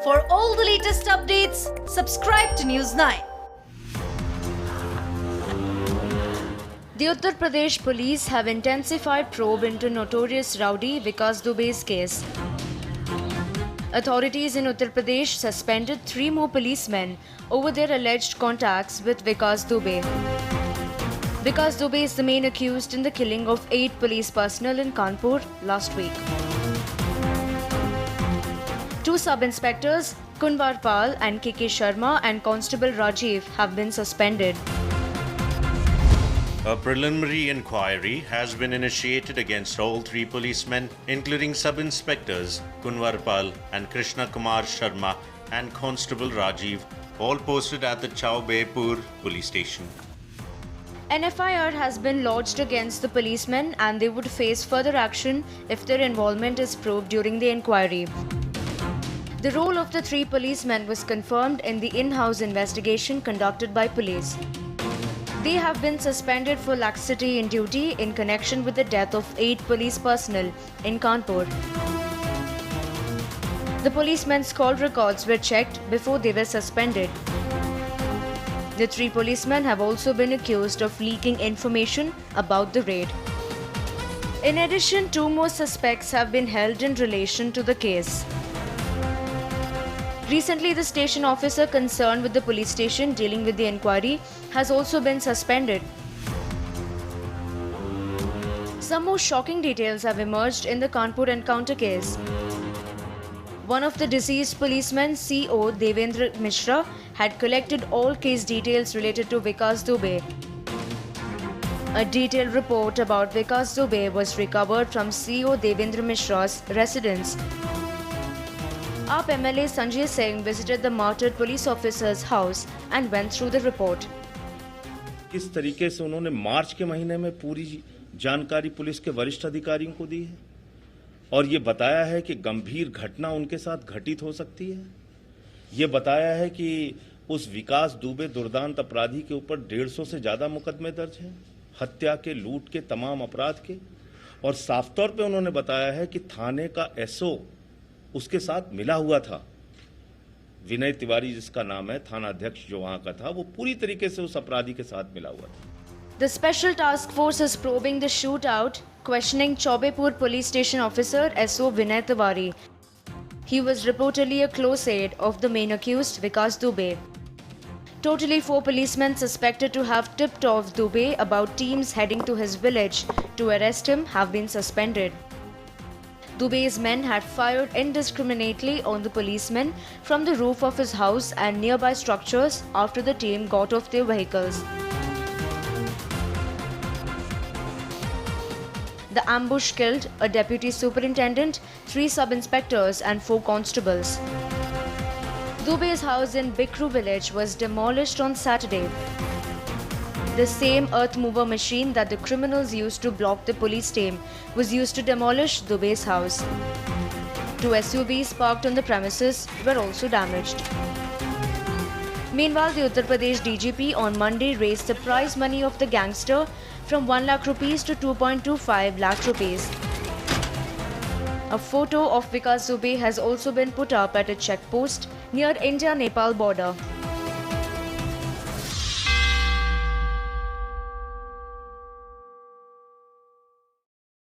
For all the latest updates, subscribe to News 9. The Uttar Pradesh police have intensified probe into notorious rowdy Vikas Dubey's case. Authorities in Uttar Pradesh suspended 3 more policemen over their alleged contacts with Vikas Dubey. Vikas Dubey is the main accused in the killing of 8 police personnel in Kanpur last week. 2 sub-inspectors, Kunwar Pal and KK Sharma and Constable Rajiv have been suspended. A preliminary inquiry has been initiated against all 3 policemen, including sub-inspectors Kunwar Pal and Krishna Kumar Sharma and Constable Rajiv, all posted at the Chowbepur police station. An FIR has been lodged against the policemen and they would face further action if their involvement is proved during the inquiry. The role of the 3 policemen was confirmed in the in-house investigation conducted by police. They have been suspended for laxity in duty in connection with the death of 8 police personnel in Kanpur. The policemen's call records were checked before they were suspended. The 3 policemen have also been accused of leaking information about the raid. In addition, 2 more suspects have been held in relation to the case. Recently, the station officer concerned with the police station dealing with the inquiry has also been suspended. Some more shocking details have emerged in the Kanpur encounter case. One of the deceased policemen, CO Devendra Mishra, had collected all case details related to Vikas Dubey. A detailed report about Vikas Dubey was recovered from CO Devendra Mishra's residence. AAP MLA Sanjay Singh visited the martyred police officer's house and went through the report. किस तरीके से उन्होंने मार्च के महीने में पूरी जानकारी police के वरिष्ठ अधिकारियों को दी है और ये बताया है कि गंभीर घटना उनके साथ घटित हो सकती है। ये बताया है कि उस विकास दुबे दुर्दांत अपराधी के ऊपर 150 से ज्यादा मुकदमे दर्ज हैं, हत्या के, लूट के, तमाम अपराध के। और साफ तौर पे उन्होंने बताया है कि थाने का एसओ उसके साथ मिला हुआ था। विनय तिवारी जिसका नाम है, थाना अध्यक्ष जो वहां का था, वो पूरी तरीके से उस अपराधी के साथ मिला हुआ था। The special task force is probing the shootout, questioning Chowbepur police station officer SO Vinay Tiwari. He was reportedly a close aide of the main accused Vikas Dubey. Totally 4 policemen suspected to have tipped off Dubey about teams heading to his village to arrest him have been suspended. Dubey's men had fired indiscriminately on the policemen from the roof of his house and nearby structures after the team got off their vehicles. The ambush killed a deputy superintendent, 3 sub-inspectors and 4 constables. Dubey's house in Bikru village was demolished on Saturday. The same earth mover machine that the criminals used to block the police team was used to demolish Dubey's house. 2 SUVs parked on the premises were also damaged. Meanwhile, the Uttar Pradesh DGP on Monday raised the prize money of the gangster from 1 lakh rupees to 2.25 lakh rupees. A photo of Vikas Dubey has also been put up at a checkpost near India-Nepal border.